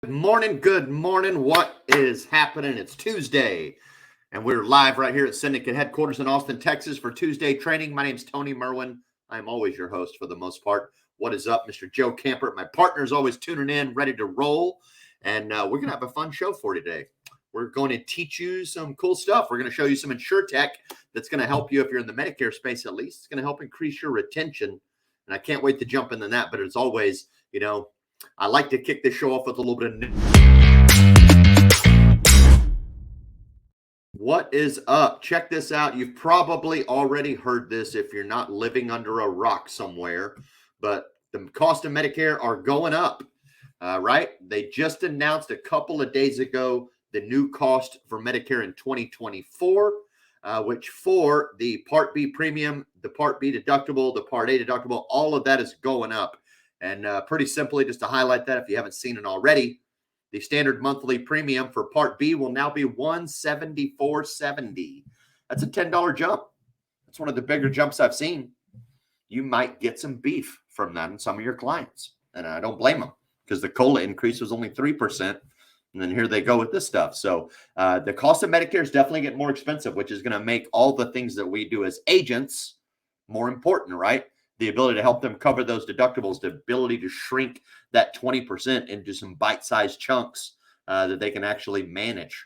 Good morning. What is happening? It's Tuesday, and we're live right here at Syndicate headquarters in Austin, Texas for Tuesday training. My name's Tony Merwin. I'm always your host for the most part. What is up, Mr. Joe Camper? My partner is always tuning in, ready to roll, and we're going to have a fun show for today. We're going to teach you some cool stuff. We're going to show you some insuretech that's going to help you if you're in the Medicare space at least. It's going to help increase your retention, and I can't wait to jump into that, but as always, I like to kick this show off with a little bit of news. What is up? Check this out. You've probably already heard this if you're not living under a rock somewhere, but the cost of Medicare are going up, right? They just announced a couple of days ago the new cost for Medicare in 2024, which for the Part B premium, the Part B deductible, the Part A deductible, all of that is going up. And pretty simply, just to highlight that if you haven't seen it already, the standard monthly premium for Part B will now be $174.70. That's a $10 jump. That's one of the bigger jumps I've seen. You might get some beef from that in some of your clients. And I don't blame them because the COLA increase was only 3%. And then here they go with this stuff. So the cost of Medicare is definitely getting more expensive, which is going to make all the things that we do as agents more important, right? The ability to help them cover those deductibles, the ability to shrink that 20% into some bite-sized chunks that they can actually manage.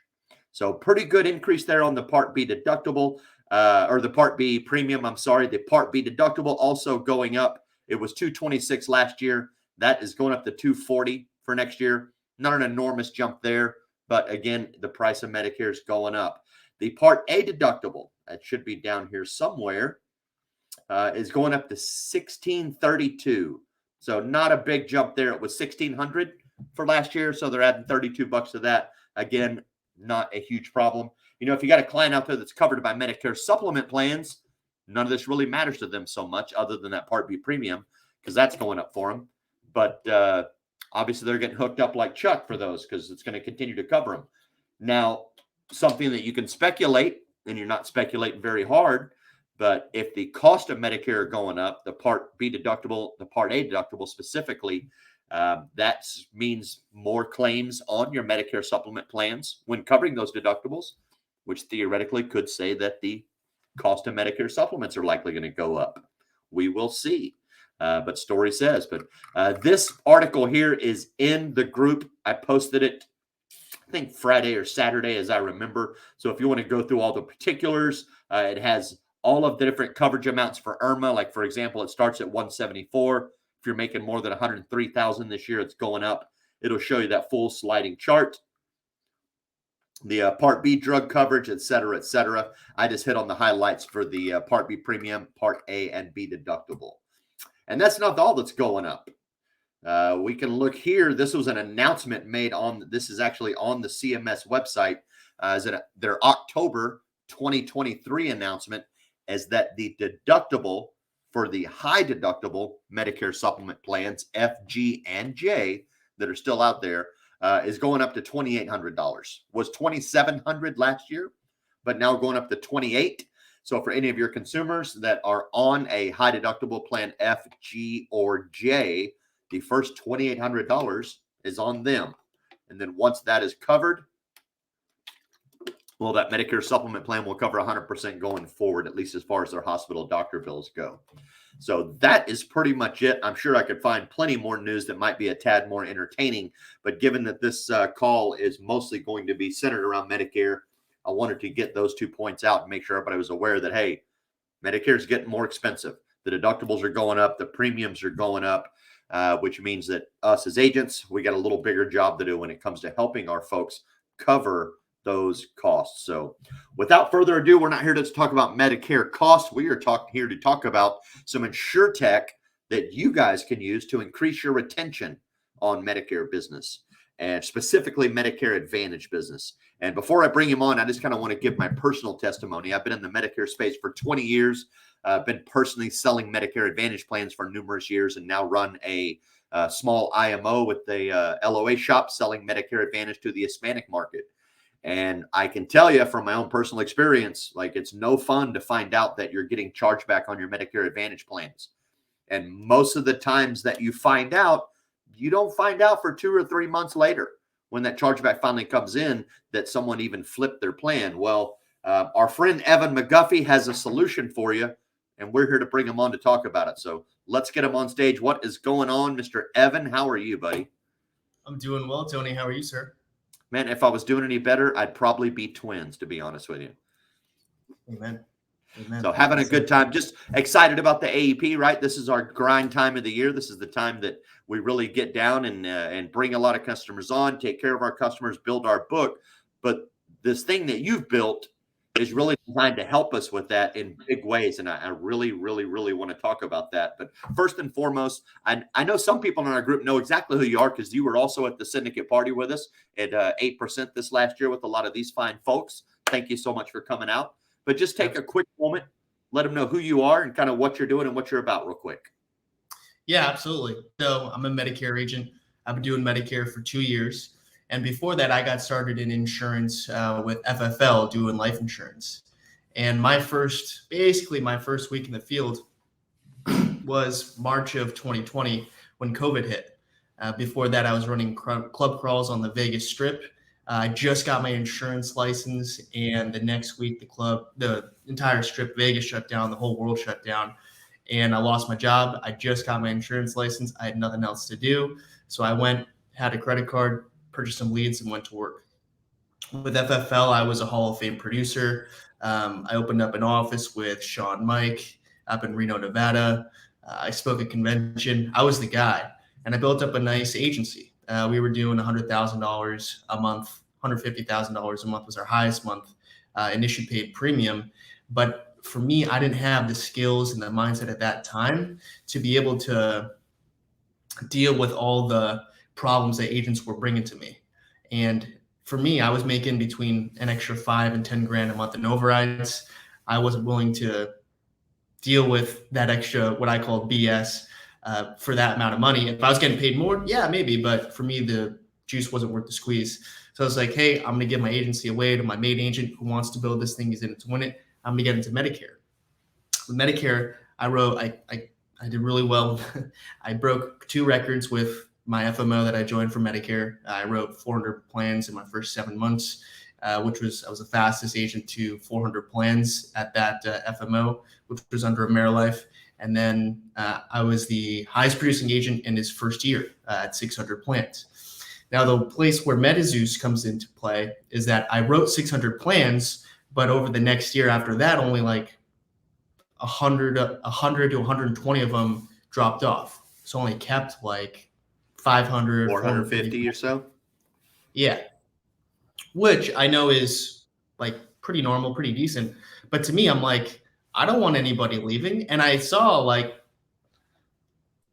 So pretty good increase there on the Part B deductible, or the Part B premium, I'm sorry. The Part B deductible also going up. It was $226 last year. That is going up to $240 for next year. Not an enormous jump there, but again, the price of Medicare is going up. The Part A deductible, that should be down here somewhere, is going up to $1,632. So not a big jump there. It was $1,600 for last year, so they're adding $32 to that. Again, not a huge problem. If you got a client out there that's covered by Medicare supplement plans, none of this really matters to them so much other than that Part B premium because that's going up for them. But obviously they're getting hooked up like Chuck for those because it's going to continue to cover them. Now, something that you can speculate, and you're not speculating very hard, but if the cost of Medicare are going up, the Part B deductible, the Part A deductible specifically, that means more claims on your Medicare supplement plans when covering those deductibles, which theoretically could say that the cost of Medicare supplements are likely going to go up. We will see. But story says. But this article here is in the group. I posted it, I think Friday or Saturday, as I remember. So if you want to go through all the particulars, it has all of the different coverage amounts for IRMA. Like, for example, it starts at $174. If you're making more than $103,000 this year, it's going up. It'll show you that full sliding chart. The Part B drug coverage, et cetera, et cetera. I just hit on the highlights for the Part B premium, Part A, and B deductible. And that's not all that's going up. We can look here. This was an announcement made on, this is actually on the CMS website, their October 2023 announcement, is that the deductible for the high deductible Medicare supplement plans, F, G, and J, that are still out there, is going up to $2,800. Was $2,700 last year, but now going up to $2,800. So for any of your consumers that are on a high deductible plan F, G, or J, the first $2,800 is on them. And then once that is covered, well, that Medicare supplement plan will cover 100% going forward, at least as far as their hospital doctor bills go. So that is pretty much it. I'm sure I could find plenty more news that might be a tad more entertaining. But given that this call is mostly going to be centered around Medicare, I wanted to get those 2 points out and make sure everybody was aware that, hey, Medicare is getting more expensive. The deductibles are going up. The premiums are going up, which means that us as agents, we got a little bigger job to do when it comes to helping our folks cover those costs. So without further ado, we're not here to talk about Medicare costs. We are here to talk about some insuretech that you guys can use to increase your retention on Medicare business, and specifically Medicare Advantage business. And before I bring him on, I just kind of want to give my personal testimony. I've been in the Medicare space for 20 years. I've been personally selling Medicare Advantage plans for numerous years and now run a small IMO with the LOA shop selling Medicare Advantage to the Hispanic market. And I can tell you from my own personal experience, like, it's no fun to find out that you're getting charged back on your Medicare Advantage plans. And most of the times that you find out, you don't find out for 2 or 3 months later. when that chargeback finally comes in that someone even flipped their plan. Well, our friend Evan MacGuffie has a solution for you, and we're here to bring him on to talk about it. So let's get him on stage. What is going on, Mr. Evan? How are you, buddy? I'm doing well, Tony. How are you, sir? Man, if I was doing any better, I'd probably be twins, to be honest with you. Amen. Amen. So having a good time, just excited about the AEP, right? This is our grind time of the year. This is the time that we really get down and bring a lot of customers on, take care of our customers, build our book. But this thing that you've built is really designed to help us with that in big ways. And I really, really, really want to talk about that. But first and foremost, I know some people in our group know exactly who you are because you were also at the syndicate party with us at 8% this last year with a lot of these fine folks. Thank you so much for coming out. But just take a quick moment, let them know who you are and kind of what you're doing and what you're about real quick. Yeah, absolutely. So I'm a Medicare agent. I've been doing Medicare for 2 years. And before that, I got started in insurance with FFL doing life insurance. And my first week in the field was March of 2020 when COVID hit. Before that, I was running club crawls on the Vegas Strip. I just got my insurance license, and the next week, the entire Strip, Vegas shut down, the whole world shut down, and I lost my job. I just got my insurance license. I had nothing else to do. So I went, had a credit card, purchased some leads, and went to work. With FFL, I was a Hall of Fame producer. I opened up an office with Sean Mike up in Reno, Nevada. I spoke at convention. I was the guy, and I built up a nice agency. We were doing $100,000 a month, $150,000 a month was our highest month in issue paid premium. But for me, I didn't have the skills and the mindset at that time to be able to deal with all the problems that agents were bringing to me. And for me, I was making between an extra $5 and $10 grand a month in overrides. I wasn't willing to deal with that extra, what I call BS, for that amount of money. If I was getting paid more, yeah, maybe. But for me, the juice wasn't worth the squeeze. So I was like, hey, I'm going to give my agency away to my main agent who wants to build this thing. He's in it to win it. I'm going to get into Medicare. With Medicare, I did really well. I broke 2 records with my FMO that I joined for Medicare. I wrote 400 plans in my first 7 months, I was the fastest agent to 400 plans at that FMO, which was under AmeriLife. And then I was the highest producing agent in his first year at 600 plans. Now, the place where MetaZeus comes into play is that I wrote 600 plans, but over the next year after that, only like 100 to 120 of them dropped off. So only kept like 500, 450 or so. Yeah. Which I know is like pretty normal, pretty decent. But to me, I'm like, I don't want anybody leaving. And I saw like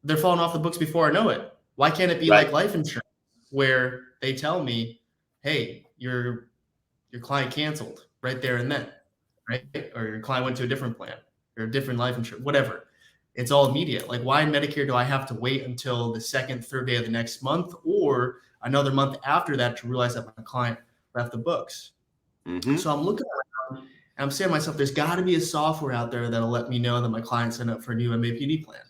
they're falling off the books before I know it. Why can't it be like life insurance where they tell me, hey, your client canceled right there and then, right? Or your client went to a different plan or a different life insurance, whatever. It's all immediate. Like, why in Medicare do I have to wait until the second, third day of the next month or another month after that to realize that my client left the books? Mm-hmm. So I'm looking around and I'm saying to myself, there's got to be a software out there that'll let me know that my client signed up for a new MAPD plan.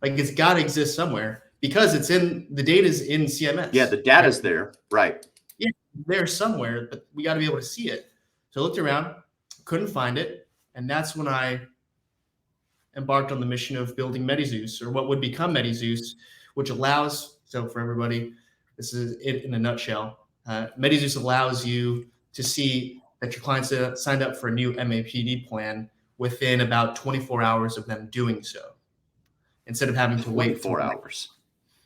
Like, it's got to exist somewhere because the data's in CMS. Yeah, the data's there. Right. Yeah, there somewhere, but we got to be able to see it. So I looked around, couldn't find it. And that's when I embarked on the mission of building MediZeus, or what would become MediZeus, which allows, so for everybody, this is it in a nutshell. MediZeus allows you to see that your clients signed up for a new MAPD plan within about 24 hours of them doing so, instead of having to wait 24 hours.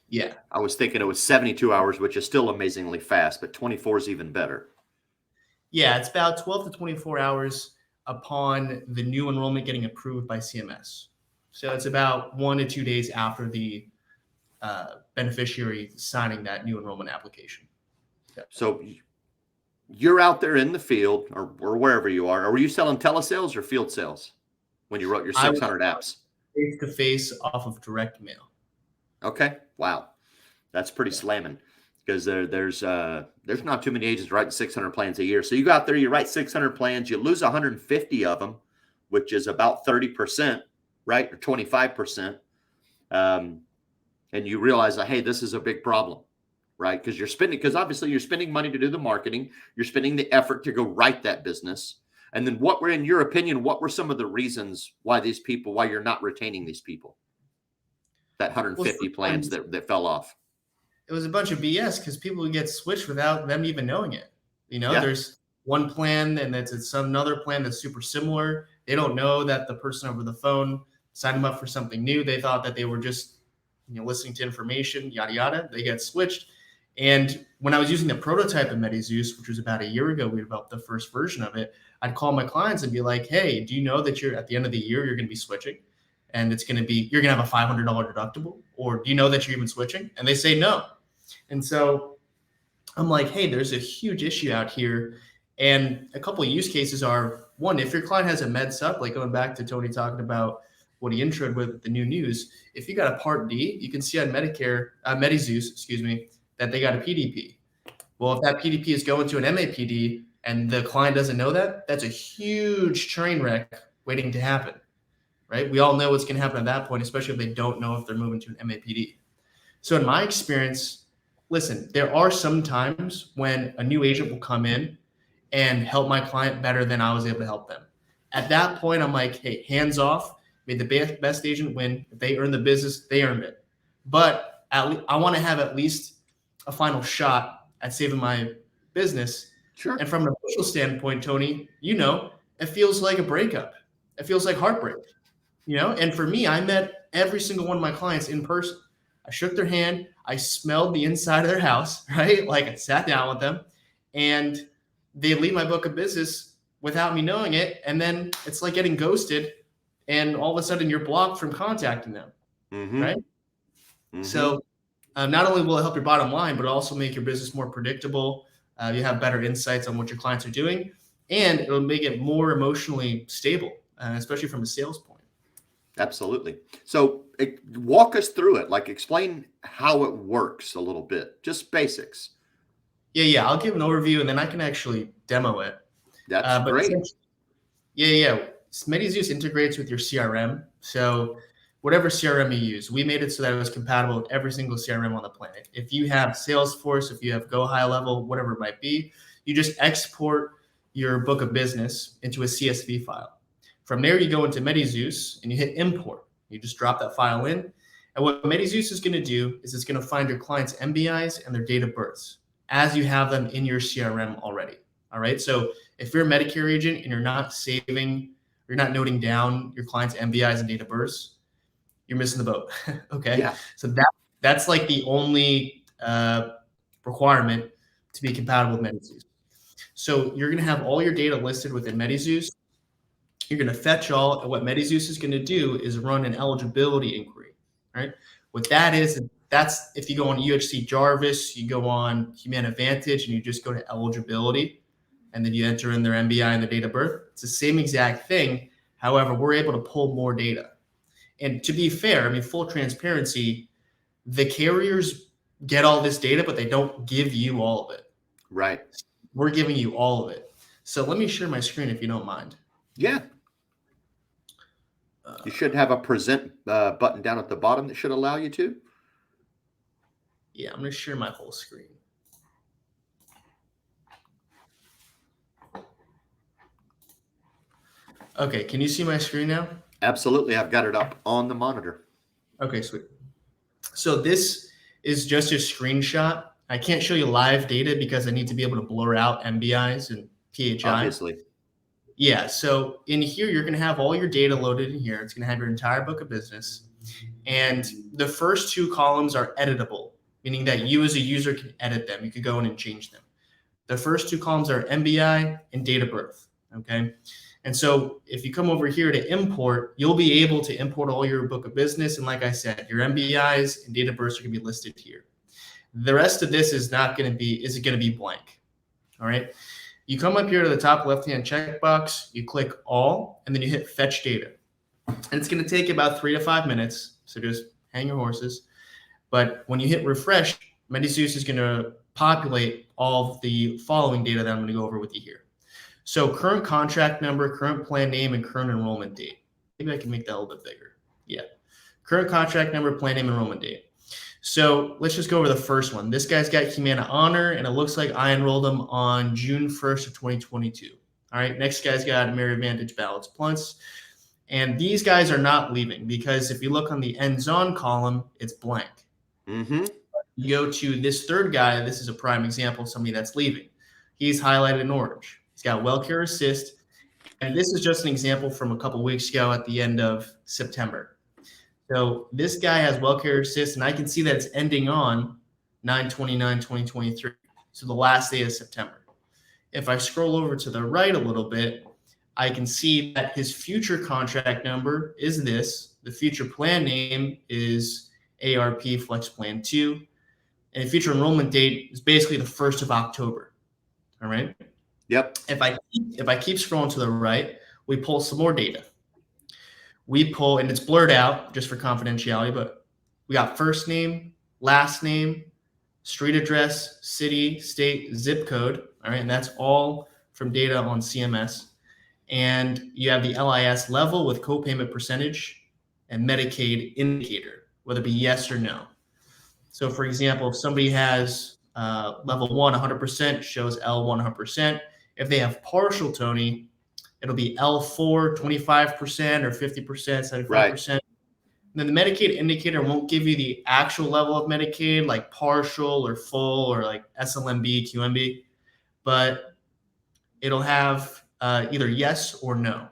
Yeah. I was thinking it was 72 hours, which is still amazingly fast, but 24 is even better. Yeah, it's about 12 to 24 hours upon the new enrollment getting approved by CMS. So it's about 1 to 2 days after the beneficiary signing that new enrollment application. So you're out there in the field or wherever you are. Were you selling telesales or field sales when you wrote your 600 apps? Face-to-face off of direct mail. Okay. Wow. That's pretty slamming because there's not too many agents writing 600 plans a year. So you go out there, you write 600 plans, you lose 150 of them, which is about 30%, right? Or 25%. And you realize that, hey, this is a big problem. right? Because obviously you're spending money to do the marketing, you're spending the effort to go write that business. And then in your opinion, what were some of the reasons why you're not retaining these people? That 150 plans that fell off. It was a bunch of BS because people would get switched without them even knowing it. Yeah. There's one plan and it's another plan that's super similar. They don't know that the person over the phone signed them up for something new. They thought that they were just listening to information, yada, yada. They get switched. And when I was using the prototype of MediZeus, which was about a year ago, we developed the first version of it. I'd call my clients and be like, hey, do you know that at the end of the year, you're going to be switching? And you're going to have a $500 deductible, or do you know that you're even switching? And they say no. And so I'm like, hey, there's a huge issue out here. And a couple of use cases are, one, if your client has a med sup, like going back to Tony talking about what he introed with the new news, if you got a Part D, you can see on MediZeus, that they got a PDP. Well, if that PDP is going to an MAPD and the client doesn't know that, that's a huge train wreck waiting to happen. Right? We all know what's going to happen at that point, especially if they don't know if they're moving to an MAPD. So in my experience, listen, there are some times when a new agent will come in and help my client better than I was able to help them. At that point, I'm like, hey, hands off. May the best agent win. If they earn the business, they earned it. But I want to have at least a final shot at saving my business. Sure. And from an emotional standpoint, Tony, it feels like a breakup. It feels like heartbreak. And for me, I met every single one of my clients in person. I shook their hand. I smelled the inside of their house, right? Like I sat down with them and they leave my book of business without me knowing it. And then it's like getting ghosted and all of a sudden you're blocked from contacting them, right? Mm-hmm. So not only will it help your bottom line, but it'll also make your business more predictable. You have better insights on what your clients are doing, and it'll make it more emotionally stable, especially from a sales point. Absolutely. So walk us through it. Like explain how it works a little bit, just basics. Yeah. I'll give an overview and then I can actually demo it. That's great. Yeah. MediZeus integrates with your CRM. So whatever CRM you use, we made it so that it was compatible with every single CRM on the planet. If you have Salesforce, if you have Go High Level, whatever it might be, you just export your book of business into a CSV file. From there, you go into MediZeus and you hit import. You just drop that file in. And what MediZeus is going to do is it's going to find your client's MBIs and their date of births as you have them in your CRM already. All right. So if you're a Medicare agent and you're not noting down your client's MBIs and date of births, you're missing the boat. Okay. Yeah. So that's like the only requirement to be compatible with MediZeus. So you're going to have all your data listed within MediZeus. You're going to fetch all, and what MediZeus is going to do is run an eligibility inquiry, right? What that is, that's if you go on UHC Jarvis, you go on Humana Vantage, and you just go to eligibility, and then you enter in their MBI and their date of birth. It's the same exact thing. However, we're able to pull more data. And to be fair, full transparency, the carriers get all this data, but they don't give you all of it. Right. We're giving you all of it. So let me share my screen if you don't mind. Yeah. You should have a present button down at the bottom that should allow you to. Yeah, I'm going to share my whole screen. Okay, can you see my screen now? Absolutely. I've got it up on the monitor. Okay, sweet. So this is just a screenshot. I can't show you live data because I need to be able to blur out MBIs and PHI. Obviously. Yeah, so in here, you're going to have all your data loaded in here. It's going to have your entire book of business. And the first two columns are editable, meaning that you as a user can edit them. You could go in and change them. The first two columns are MBI and date of birth, okay? And so if you come over here to import, you'll be able to import all your book of business. And like I said, your MBIs and date of births are going to be listed here. The rest of this is going to be blank, all right? You come up here to the top left-hand checkbox, you click all, and then you hit fetch data. And it's going to take about 3 to 5 minutes, so just hang your horses. But when you hit refresh, MediZeus is going to populate all of the following data that I'm going to go over with you here. So current contract number, current plan name, and current enrollment date. Maybe I can make that a little bit bigger. Yeah. Current contract number, plan name, enrollment date. So let's just go over the first one. This guy's got Humana Honor, and it looks like I enrolled him on June 1st of 2022. All right, next guy's got AmeriVantage Balance Plus. And these guys are not leaving because if you look on the ends on column, it's blank. Mm-hmm. You go to this third guy, this is a prime example of somebody that's leaving. He's highlighted in orange. He's got WellCare Assist. And this is just an example from a couple weeks ago at the end of September. So this guy has WellCare Assist, and I can see that it's ending on 9/29/2023. So the last day of September. If I scroll over to the right a little bit, I can see that his future contract number is this. The future plan name is ARP Flex Plan 2. And the future enrollment date is basically the 1st of October. All right. Yep. If I keep scrolling to the right, we pull some more data. We pull, and it's blurred out just for confidentiality, but we got first name, last name, street address, city, state, zip code. All right. And that's all from data on CMS. And you have the LIS level with copayment percentage and Medicaid indicator, whether it be yes or no. So, for example, if somebody has level 1, 100%, shows L 100%. If they have partial, Tony, it'll be L4, 25% or 50%, 75%. Right. And then the Medicaid indicator won't give you the actual level of Medicaid, like partial or full or like SLMB, QMB, but it'll have either yes or no.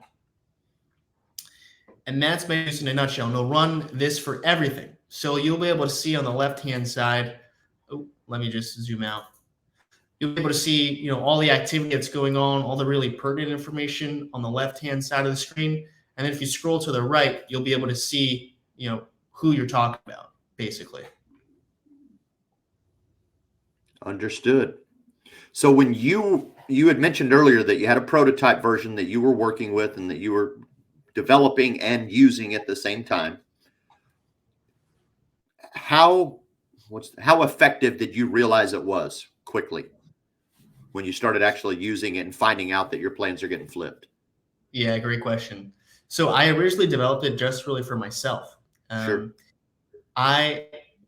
And that's Medicaid in a nutshell. And they'll run this for everything. So you'll be able to see on the left-hand side, let me just zoom out. You'll be able to see, all the activity that's going on, all the really pertinent information on the left-hand side of the screen. And then if you scroll to the right, you'll be able to see, who you're talking about, basically. Understood. So when you had mentioned earlier that you had a prototype version that you were working with and that you were developing and using at the same time, how effective did you realize it was quickly when you started actually using it and finding out that your plans are getting flipped? Yeah, great question. So I originally developed it just really for myself. Sure.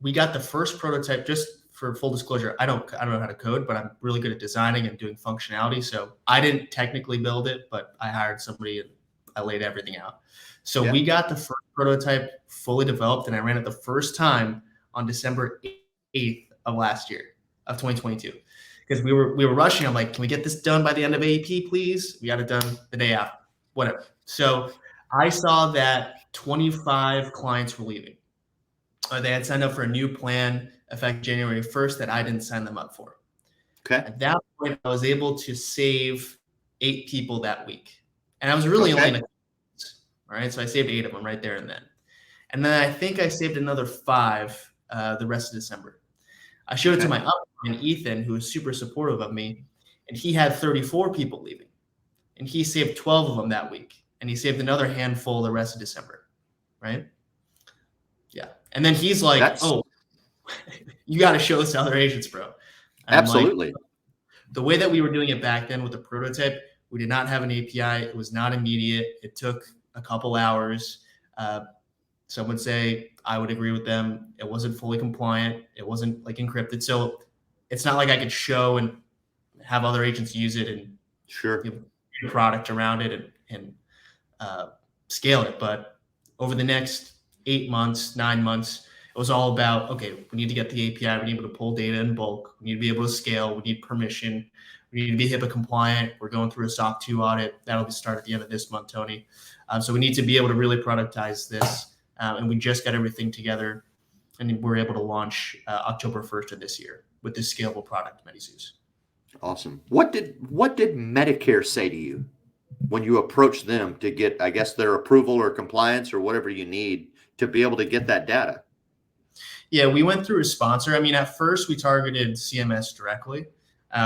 We got the first prototype, just for full disclosure, I don't know how to code, but I'm really good at designing and doing functionality. So I didn't technically build it, but I hired somebody and I laid everything out. So we got the first prototype fully developed, and I ran it the first time on December 8th of last year, of 2022. Because we were rushing. I'm like, can we get this done by the end of AP, please? We got it done the day after, whatever. So I saw that 25 clients were leaving. They had signed up for a new plan effective January 1st that I didn't sign them up for. Okay. At that point, I was able to save 8 people that week. And I was really only in a, all right. So I saved 8 of them right there and then. And then I think I saved another 5 the rest of December. I showed it to my upline, Ethan, who was super supportive of me, and he had 34 people leaving. And he saved 12 of them that week. And he saved another handful the rest of December. Right? Yeah. And then he's like, oh, you got to show this to other agents, bro. And absolutely. like, the way that we were doing it back then with the prototype, we did not have an API. It was not immediate. It took a couple hours. Some would say, I would agree with them, it wasn't fully compliant. It wasn't like encrypted. So it's not like I could show and have other agents use it and give a product around it and scale it. But over the next 8 months, 9 months, it was all about, okay, we need to get the API. We need to be able to pull data in bulk. We need to be able to scale. We need permission. We need to be HIPAA compliant. We're going through a SOC 2 audit. That'll be started at the end of this month, Tony. So we need to be able to really productize this. And we just got everything together, and we're able to launch October 1st of this year with this scalable product, MediZeus. Awesome. What did Medicare say to you when you approached them to get, I guess, their approval or compliance or whatever you need to be able to get that data? Yeah, we went through a sponsor. I mean, at first we targeted CMS directly.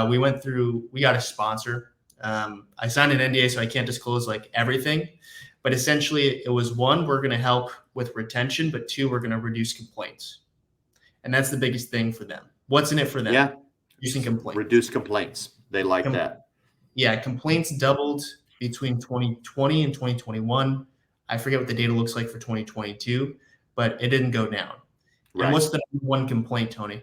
We got a sponsor. I signed an NDA, so I can't disclose like everything. But essentially, it was 1, we're going to help with retention, but 2, we're going to reduce complaints. And that's the biggest thing for them. What's in it for them? Yeah. Reducing complaints. Reduce complaints. They like that. Yeah, complaints doubled between 2020 and 2021. I forget what the data looks like for 2022, but it didn't go down. And what's the number one complaint, Tony?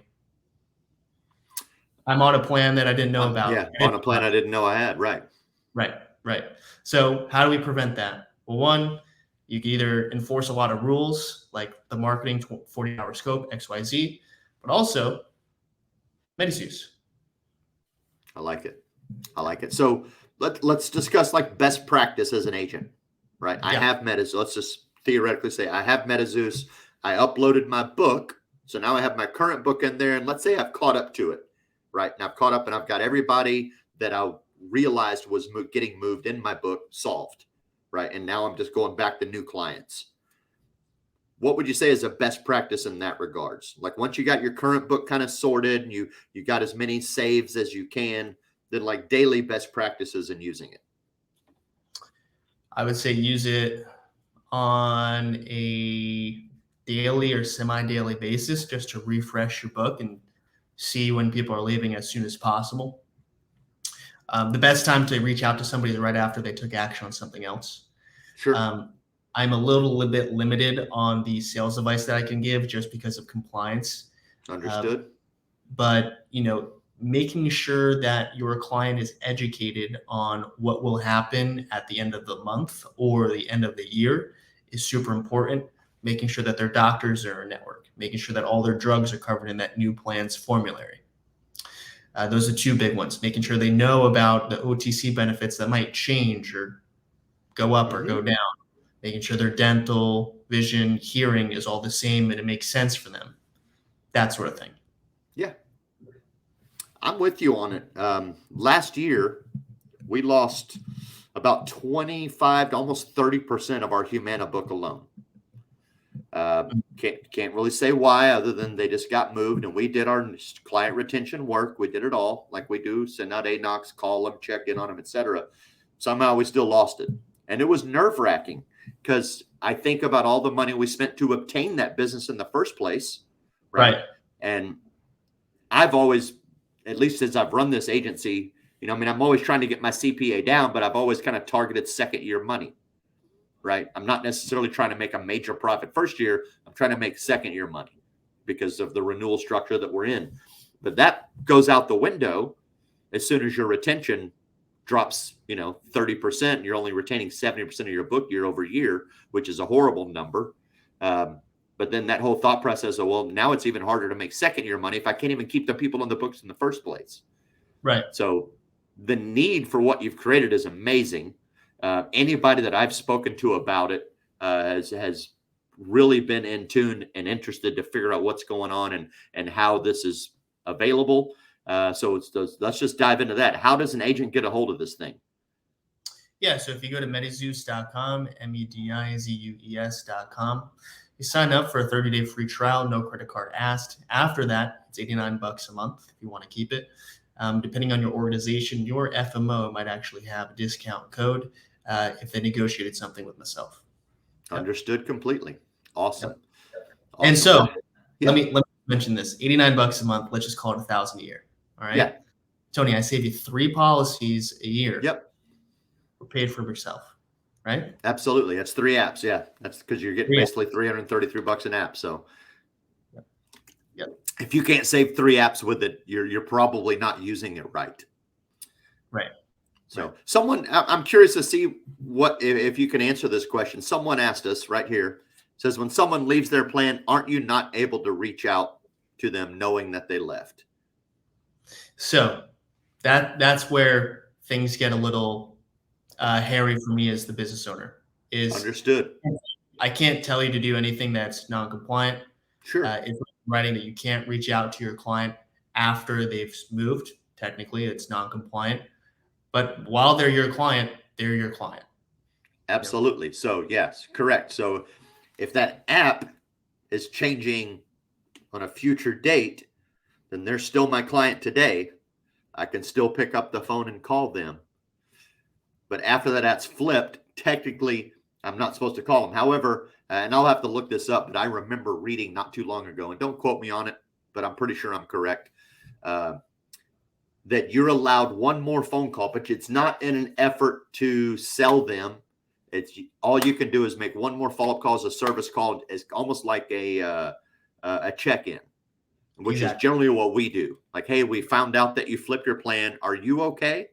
I'm on a plan that I didn't know about. Yeah, on a plan I didn't know I had. Right. Right. So how do we prevent that? Well, one, you can either enforce a lot of rules like the marketing 40-hour scope, XYZ, but also MediSus. I like it. So let's discuss like best practice as an agent, right? I have MetaZeus. Let's just theoretically say I have MetaZeus. I uploaded my book. So now I have my current book in there. And let's say I've caught up to it, right? And I've caught up and I've got everybody that I realized was getting moved in my book solved, right? And now I'm just going back to new clients. What would you say is a best practice in that regards? Like once you got your current book kind of sorted and you got as many saves as you can, then like daily best practices in using it. I would say use it on a daily or semi-daily basis just to refresh your book and see when people are leaving as soon as possible. The best time to reach out to somebody is right after they took action on something else. Sure. I'm a little bit limited on the sales advice that I can give just because of compliance. Understood. But, making sure that your client is educated on what will happen at the end of the month or the end of the year is super important. Making sure that their doctors are in network, making sure that all their drugs are covered in that new plan's formulary. Those are two big ones, making sure they know about the OTC benefits that might change or go up or go down, making sure their dental, vision, hearing is all the same and it makes sense for them, that sort of thing. Yeah. I'm with you on it. Last year, we lost about 25 to almost 30% of our Humana book alone. Can't really say why other than they just got moved and we did our client retention work. We did it all like we do, send out ANOCs, call them, check in on them, etc. Somehow we still lost it. And it was nerve-wracking because I think about all the money we spent to obtain that business in the first place. Right. And I've always, at least as I've run this agency, I'm always trying to get my CPA down, but I've always kind of targeted second year money. Right. I'm not necessarily trying to make a major profit first year. I'm trying to make second year money because of the renewal structure that we're in. But that goes out the window as soon as your retention drops, 30% and you're only retaining 70% of your book year over year, which is a horrible number. But then that whole thought process of, well, now it's even harder to make second year money if I can't even keep the people on the books in the first place. Right. So the need for what you've created is amazing. Anybody that I've spoken to about it has really been in tune and interested to figure out what's going on and how this is available. So let's just dive into that. How does an agent get a hold of this thing? Yeah, so if you go to medizeus.com, medizeus.com, you sign up for a 30-day free trial, no credit card asked. After that, it's $89 a month if you want to keep it. Depending on your organization, your FMO might actually have a discount code if they negotiated something with myself. Understood completely. Awesome. Yep. Awesome. And so let me mention this: $89 a month. Let's just call it $1,000 a year. All right. Yeah. Tony, I save you 3 policies a year. Yep. We're paid for yourself, right? Absolutely. That's 3 apps. Yeah. That's because you're getting basically $333 an app. So if you can't save 3 apps with it, you're probably not using it right. Right. So I'm curious to see what, if you can answer this question. Someone asked us right here, says, when someone leaves their plan, aren't you not able to reach out to them knowing that they left? So that's where things get a little hairy for me as the business owner. Understood. I can't tell you to do anything that's non-compliant. Sure. If writing that you can't reach out to your client after they've moved, technically it's non-compliant. But while they're your client, they're your client. Absolutely. So yes, correct. So if that app is changing on a future date, then they're still my client today. I can still pick up the phone and call them. But after that app's flipped, technically, I'm not supposed to call them. However, and I'll have to look this up, but I remember reading not too long ago, and don't quote me on it, but I'm pretty sure I'm correct, that you're allowed one more phone call, but it's not in an effort to sell them. It's all you can do is make one more follow-up call as a service call. It's almost like a a check-in, which is Exactly. generally what we do. Like, hey, we found out that you flipped your plan. Are you okay?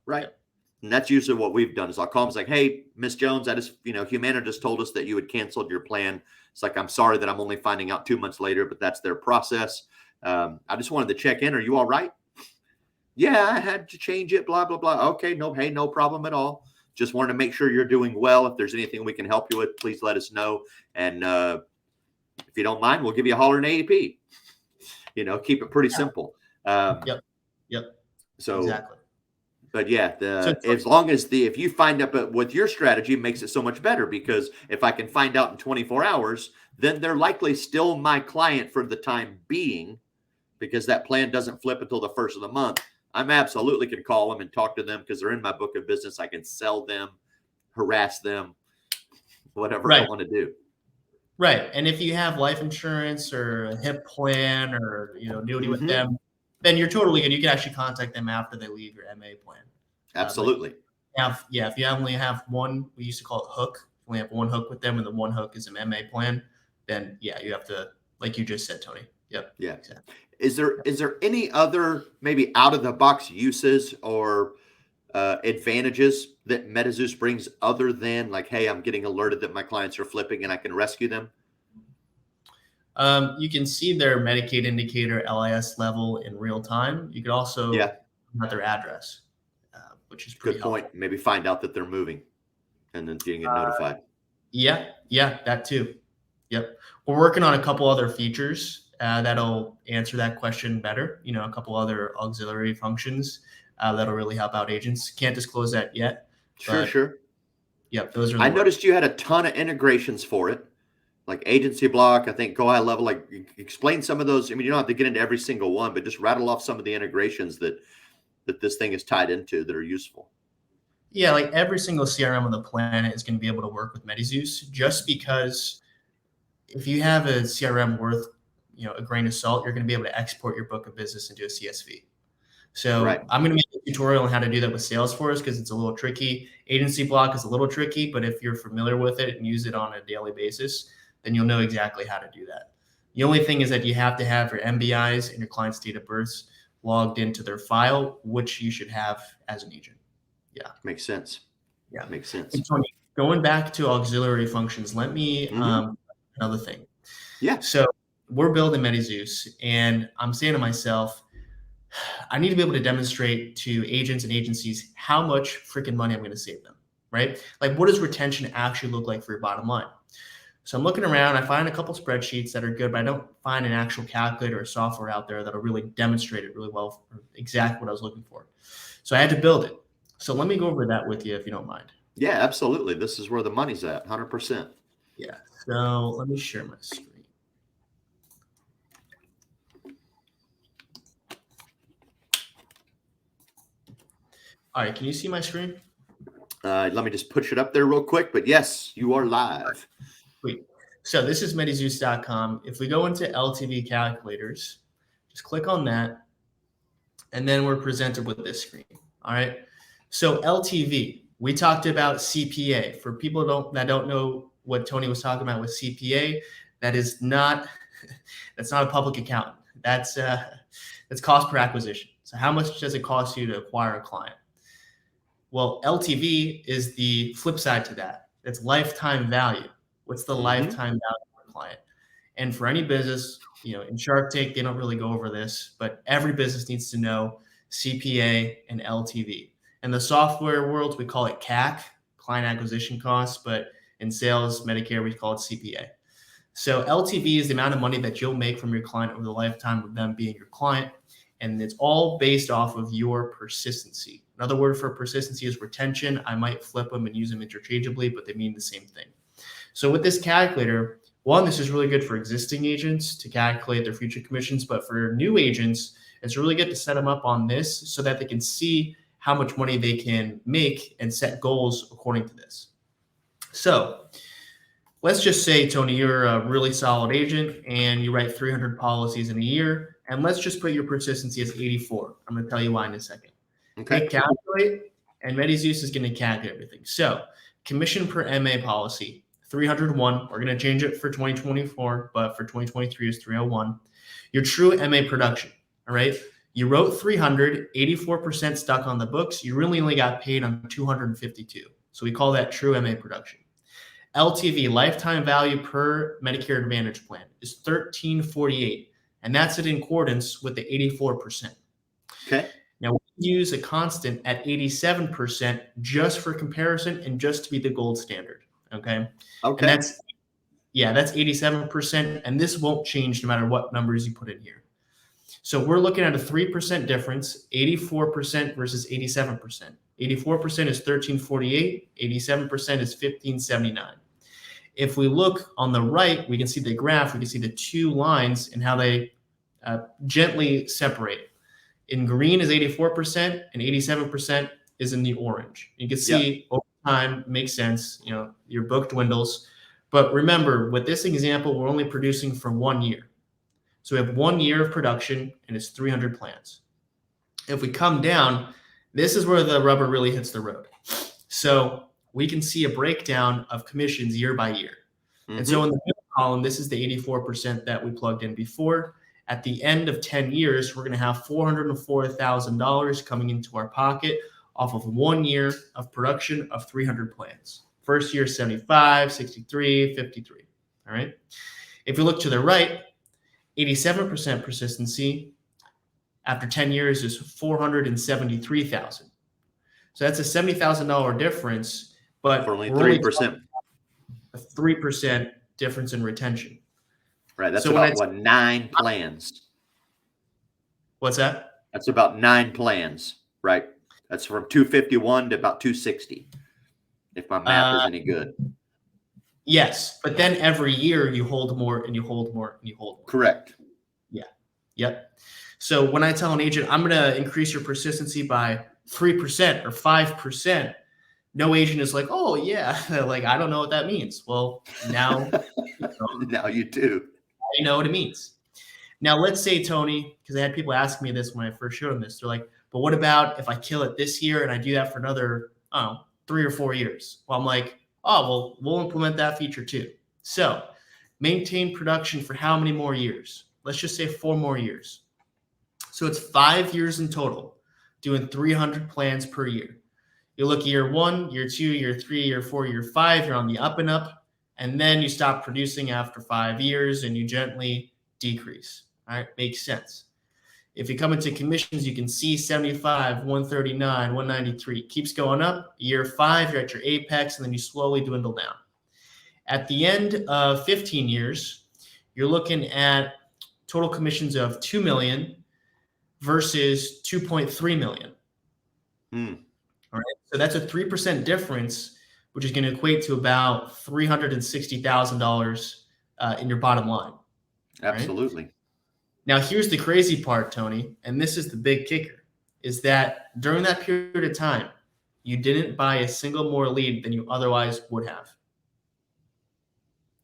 Right. Yep. And that's usually what we've done is I'll call them. It's like, hey, Miss Jones, I just, Humana just told us that you had canceled your plan. It's like, I'm sorry that I'm only finding out 2 months later, but that's their process. I just wanted to check in. Are you all right? Yeah, I had to change it, blah, blah, blah. Okay, no problem at all. Just wanted to make sure you're doing well. If there's anything we can help you with, please let us know. And if you don't mind, we'll give you a holler in AEP. Keep it pretty simple. Yep. So Exactly. But yeah, as long as if you find out, but with your strategy makes it so much better, because if I can find out in 24 hours, then they're likely still my client for the time being, because that plan doesn't flip until the first of the month. I'm absolutely can call them and talk to them because they're in my book of business. I can sell them, harass them, whatever I want to do. Right. And if you have life insurance or a HIP plan or annuity with them, then you're totally good. You can actually contact them after they leave your MA plan. Absolutely. If you only have one, we used to call it hook. If you only have one hook with them and the one hook is an MA plan, then you have to, like you just said, Tony. Yep. Yeah. Exactly. Is there any other maybe out of the box uses or advantages that MetaZeus brings other than like, hey, I'm getting alerted that my clients are flipping and I can rescue them? You can see their Medicaid indicator LIS level in real time. You could also have their address, which is pretty helpful. Good point. Maybe find out that they're moving and then getting notified. Yeah, that too. Yep. We're working on a couple other features that'll answer that question better. A couple other auxiliary functions that'll really help out agents. Can't disclose that yet. Sure. Yep, those are. I noticed you had a ton of integrations for it, like agency block. I think go high level. Like, explain some of those. I mean, you don't have to get into every single one, but just rattle off some of the integrations that this thing is tied into that are useful. Yeah, like every single CRM on the planet is going to be able to work with MetaZeus, just because if you have a CRM worth a grain of salt, you're going to be able to export your book of business into a CSV. So I'm going to make a tutorial on how to do that with Salesforce because it's a little tricky. Agency block is a little tricky, but if you're familiar with it and use it on a daily basis, then you'll know exactly how to do that. The only thing is that you have to have your MBIs and your client's date of births logged into their file, which you should have as an agent. Yeah. Makes sense. Yeah. Makes sense. And Tony, going back to auxiliary functions, let me another thing. Yeah. So we're building MetaZeus, and I'm saying to myself, I need to be able to demonstrate to agents and agencies how much freaking money I'm going to save them, right? Like, what does retention actually look like for your bottom line? So I'm looking around, I find a couple spreadsheets that are good, but I don't find an actual calculator or software out there that'll really demonstrate it really well, or exactly what I was looking for. So I had to build it. So let me go over that with you if you don't mind. Yeah, absolutely. This is where the money's at, 100%. Yeah. So let me share my screen. All right, can you see my screen? Let me just push it up there real quick. But yes, you are live. Sweet. So this is MetaZeus.com. If we go into LTV calculators, just click on that, and then we're presented with this screen. All right. So LTV, we talked about CPA. For people that don't know what Tony was talking about with CPA, that's not a public accountant. That's cost per acquisition. So how much does it cost you to acquire a client? Well, LTV is the flip side to that. It's lifetime value. What's the lifetime value of a client? And for any business, in Shark Tank, they don't really go over this, but every business needs to know CPA and LTV. In the software world, we call it CAC, client acquisition costs, but in sales, Medicare, we call it CPA. So LTV is the amount of money that you'll make from your client over the lifetime of them being your client. And it's all based off of your persistency. Another word for persistency is retention. I might flip them and use them interchangeably, but they mean the same thing. So with this calculator, one, this is really good for existing agents to calculate their future commissions, but for new agents, it's really good to set them up on this so that they can see how much money they can make and set goals according to this. So let's just say, Tony, you're a really solid agent and you write 300 policies in a year. And let's just put your persistency as 84. I'm going to tell you why in a second. Okay. Hit calculate, and MetaZeus is going to calculate everything. So commission per MA policy, 301. We're going to change it for 2024, but for 2023 is 301. Your true MA production, all right? You wrote 300, 84% stuck on the books. You really only got paid on 252. So we call that true MA production. LTV, lifetime value per Medicare Advantage plan, is 1348, and that's in accordance with the 84%. Okay. Now, we use a constant at 87% just for comparison and just to be the gold standard, okay? Okay. And that's 87%, and this won't change no matter what numbers you put in here. So we're looking at a 3% difference, 84% versus 87%. 84% is 1348, 87% is 1579. If we look on the right, we can see the graph, we can see the two lines and how they gently separate. In green is 84% and 87% is in the orange. You can see over time, makes sense, your book dwindles. But remember, with this example, we're only producing for 1 year. So we have 1 year of production and it's 300 plans. If we come down, this is where the rubber really hits the road. So we can see a breakdown of commissions year by year. Mm-hmm. And so in the middle column, this is the 84% that we plugged in before. At the end of 10 years, we're going to have $404,000 coming into our pocket off of 1 year of production of 300 plans. First year, 75, 63, 53. All right. If we look to the right, 87% persistency after 10 years is $473,000. So that's a $70,000 difference, but for only 3%. A 3% difference in retention. Right. That's so about 9 plans. What's that? That's about 9 plans, right? That's from 251 to about 260. If my math is any good. Yes, but then every year you hold more and you hold more and you hold more. Correct. Yeah. Yep. So when I tell an agent, I'm going to increase your persistency by 3% or 5%, no agent is like, oh yeah, like, I don't know what that means. Well, now, now you do. You know what it means. Now, let's say, Tony, because I had people ask me this when I first showed them this. They're like, but what about if I kill it this year and I do that for another, 3 or 4 years? Well, I'm like, oh, well, we'll implement that feature too. So maintain production for how many more years? Let's just say 4 more years. So it's 5 years in total, doing 300 plans per year. You look year 1, year 2, year 3, year 4, year 5, you're on the up and up, and then you stop producing after 5 years and you gently decrease. All right, makes sense. If you come into commissions, you can see 75, 139, 193, keeps going up. Year 5, you're at your apex, and then you slowly dwindle down. At the end of 15 years, you're looking at total commissions of $2 million versus $2.3 million. All right, so that's a 3% difference, which is going to equate to about $360,000 in your bottom line. Absolutely. Right? Now, here's the crazy part, Tony, and this is the big kicker, is that during that period of time, you didn't buy a single more lead than you otherwise would have.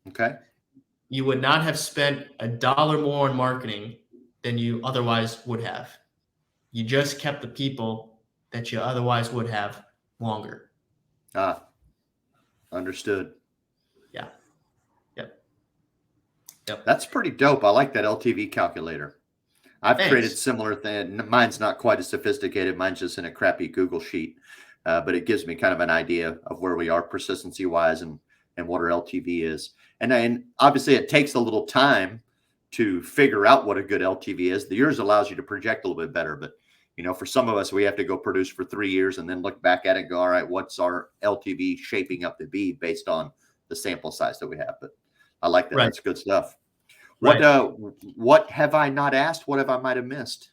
Okay. You would not have spent $1 more on marketing than you otherwise would have. You just kept the people that you otherwise would have longer. Understood. Yeah. Yep. That's pretty dope. I like that LTV calculator. I've created similar thing. Mine's not quite as sophisticated. Mine's just in a crappy Google sheet, but it gives me kind of an idea of where we are persistency wise and what our LTV is. And obviously it takes a little time to figure out what a good LTV is. The yours allows you to project a little bit better, but for some of us, we have to go produce for 3 years and then look back at it and go, all right, what's our LTV shaping up to be based on the sample size that we have? But I like that. Right. That's good stuff. Right. What have I not asked? What have I might have missed?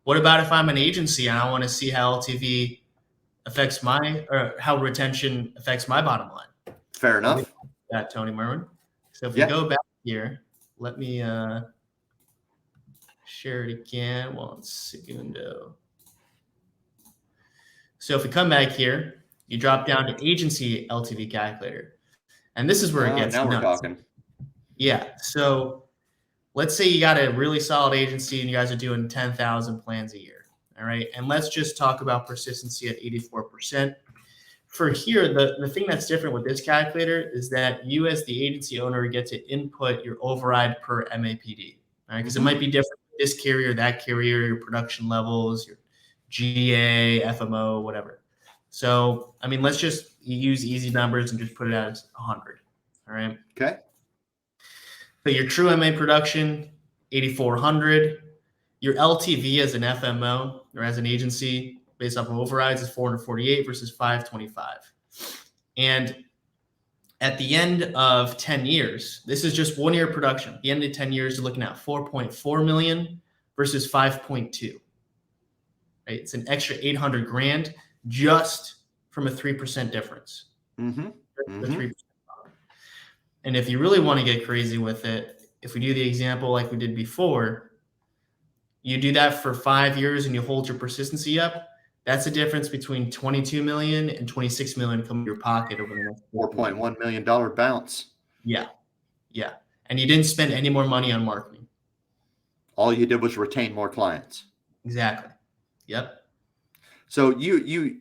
What about if I'm an agency and I want to see how LTV affects how retention affects my bottom line? Fair enough. That, Tony Merwin. So if we go back here, let me share it again. 1 second. So if we come back here, you drop down to agency LTV calculator. And this is where it gets now nuts. We're talking. Yeah. So let's say you got a really solid agency and you guys are doing 10,000 plans a year. All right. And let's just talk about persistency at 84%. for here, the thing that's different with this calculator is that you as the agency owner get to input your override per MAPD, right? Because it might be different with this carrier, that carrier, your production levels, your GA, FMO, whatever. So, I mean, let's just use easy numbers and just put it as 100, all right? Okay. So your true MA production, 8,400. Your LTV as an FMO or as an agency based off of overrides is 448 versus 525. And at the end of 10 years, this is just 1 year production. At the end of 10 years, you're looking at 4.4 million versus 5.2. Right? It's an extra 800 grand just from a 3% difference. Mm-hmm. The 3%. And if you really want to get crazy with it, if we do the example like we did before, you do that for 5 years and you hold your persistency up, that's the difference between 22 million and 26 million coming in your pocket over the next $4.1 million bounce. Yeah. Yeah. And you didn't spend any more money on marketing. All you did was retain more clients. Exactly. Yep. So you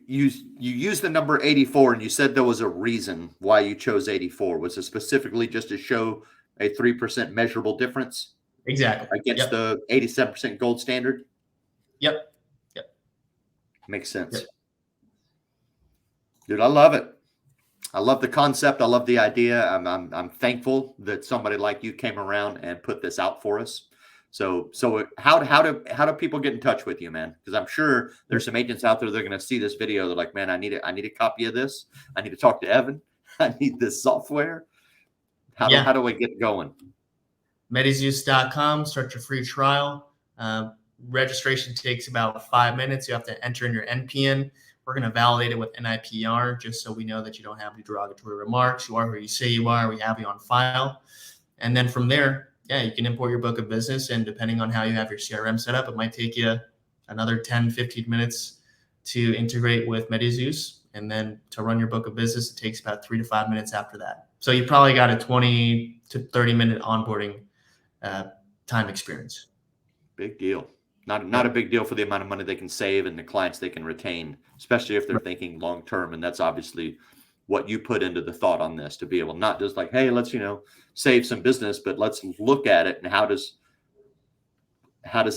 used the number 84 and you said there was a reason why you chose 84. Was it specifically just to show a 3% measurable difference? Exactly. Against the 87% gold standard? Yep. Makes sense. Yep. Dude, I love it. I love the concept. I love the idea. I'm thankful that somebody like you came around and put this out for us. So how do people get in touch with you, man? Because I'm sure there's some agents out there that are going to see this video. They're like, man, I need a copy of this. I need to talk to Evan. I need this software. How do I get going? MediZeus.com. Start your free trial. Registration takes about 5 minutes. You have to enter in your NPN. We're going to validate it with NIPR just so we know that you don't have any derogatory remarks. You are who you say you are. We have you on file. And then from there, you can import your book of business. And depending on how you have your CRM set up, it might take you another 10, 15 minutes to integrate with MediZeus. And then to run your book of business, it takes about 3 to 5 minutes after that. So you probably got a 20 to 30-minute onboarding time experience. Big deal. Not a big deal for the amount of money they can save and the clients they can retain, especially if they're thinking long term. And that's obviously what you put into the thought on this, to be able not just like, hey, let's save some business, but let's look at it and how does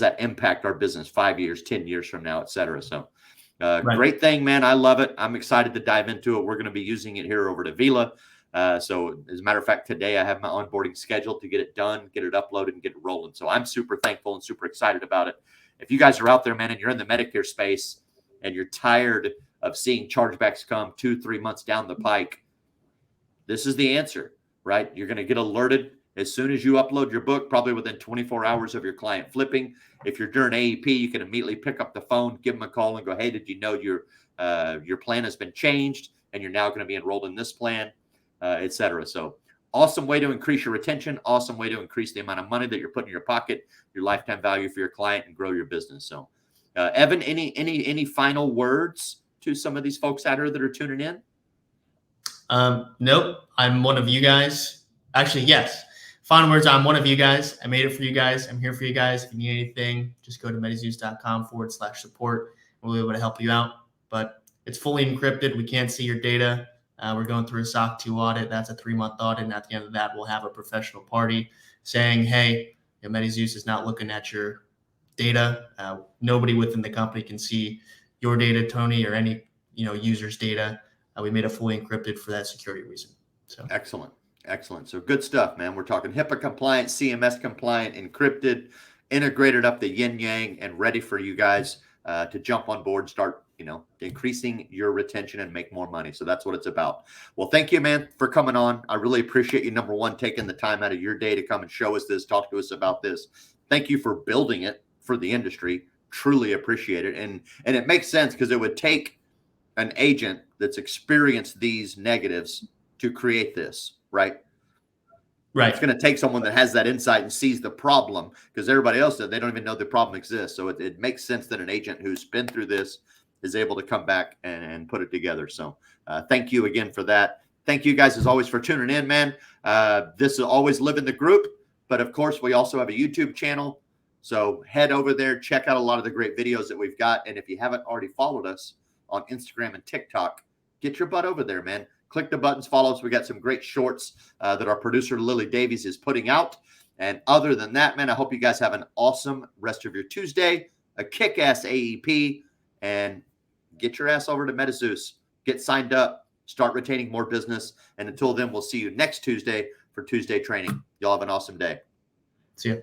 that impact our business 5 years, 10 years from now, et cetera. So great thing, man. I love it. I'm excited to dive into it. We're going to be using it here over to Vila. So as a matter of fact, today I have my onboarding scheduled to get it done, get it uploaded, and get it rolling. So I'm super thankful and super excited about it. If you guys are out there, man, and you're in the Medicare space and you're tired of seeing chargebacks come 2-3 months down the pike, this is the answer, right? You're going to get alerted as soon as you upload your book, probably within 24 hours of your client flipping. If you're during AEP, you can immediately pick up the phone, give them a call and go, hey, did you know your plan has been changed and you're now going to be enrolled in this plan? Et cetera. So awesome way to increase your retention, awesome way to increase the amount of money that you're putting in your pocket, your lifetime value for your client, and grow your business. So Evan, any final words to some of these folks out here that are tuning in? Nope. I'm one of you guys. Actually, yes. Final words. I'm one of you guys. I made it for you guys. I'm here for you guys. If you need anything, just go to medizeus.com/support. We'll be able to help you out. But it's fully encrypted. We can't see your data. We're going through a SOC 2 audit. That's a 3-month audit. And at the end of that, we'll have a professional party saying, hey, MediZeus is not looking at your data. Nobody within the company can see your data, Tony, or any user's data. We made it fully encrypted for that security reason. So excellent. So good stuff, man. We're talking HIPAA compliant, CMS compliant, encrypted, integrated up the yin yang, and ready for you guys to jump on board, start increasing your retention and make more money. So that's what it's about. Well, thank you, man, for coming on. I really appreciate you, number one, taking the time out of your day to come and show us this, talk to us about this. Thank you for building it for the industry. Truly appreciate it. And it makes sense because it would take an agent that's experienced these negatives to create this, right? Right. It's going to take someone that has that insight and sees the problem, because everybody else, they don't even know the problem exists. So it makes sense that an agent who's been through this is able to come back and put it together. So thank you again for that. Thank you guys as always for tuning in, man. This will always live in the group, but of course we also have a YouTube channel. So head over there, check out a lot of the great videos that we've got. And if you haven't already followed us on Instagram and TikTok, get your butt over there, man. Click the buttons, follow us. We got some great shorts that our producer Lily Davies is putting out. And other than that, man, I hope you guys have an awesome rest of your Tuesday, a kick-ass AEP, and get your ass over to MetaZeus. Get signed up, start retaining more business. And until then, we'll see you next Tuesday for Tuesday training. Y'all have an awesome day. See ya.